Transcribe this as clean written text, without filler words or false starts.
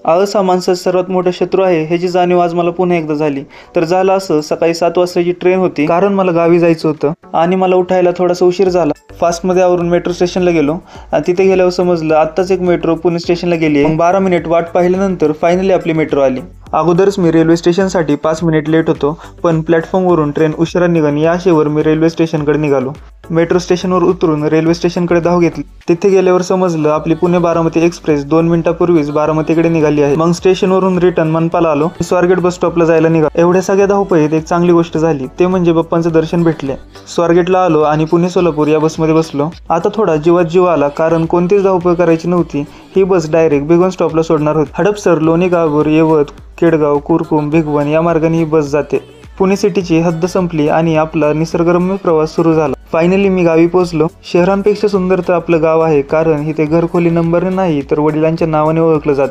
आळस हा माणसाचा सर्वात मोठा शत्रू आहे ह्याची जाणीव आज मला पुन्हा एकदा झाली. तर झालं असं, सकाळी 7 वाजताची ट्रेन होती, कारण मला गावी जायचं होतं आणि मला उठायला थोडासा उशीर झाला. फास्टमध्ये आवरून मेट्रो स्टेशनला गेलो आणि तिथे गेल्यावर समजलं आत्ताच एक मेट्रो पुणे स्टेशनला गेली आहे. 12 मिनिट वाट पाहिल्यानंतर फायनली आपली मेट्रो आली. अगोदरच मी रेल्वे स्टेशनसाठी 5 मिनिट लेट होतो, पण प्लॅटफॉर्मवरून ट्रेन उशिरा निघाली या आशेवर मी रेल्वे स्टेशनकडे निघालो. मेट्रो स्टेशनवर उतरून रेल्वे स्टेशनकडे धाव घेतली. तिथे गेल्यावर समजलं आपली पुणे बारामती एक्सप्रेस 2 मिनिटापूर्वीच बारामतीकडे निघाली आहे. मग स्टेशनवरून रिटर्न मनपाला आलो. स्वारगेट बस स्टॉपला जायला निघालो. एवढ्या सगळ्या धावपळीत एक चांगली गोष्ट झाली, ते म्हणजे बाप्पांचं दर्शन भेटले. स्वारगेटला आलो आणि पुणे सोलापूर या बसमध्ये बसलो. आता थोडा जीवात जीव आला, कारण कोणतीच धावपळ करायची नव्हती. ही बस डायरेक्ट भिगवण स्टॉपला सोडणार होती. हडपसर, लोणी गावावर, येवत, केडगाव, कुरकुम, भिगवण या मार्गाने ही बस जाते. पुणे सिटीची हद्द संपली आणि आपला निसर्गरम्य प्रवास सुरू झाला. फायनली मी गावी पोहोचलो. शहरांपेक्षा सुंदर तर आपलं गाव आहे, कारण इथे घरखोली नंबरने नाही तर वडिलांच्या नावाने ओळखलं जातं.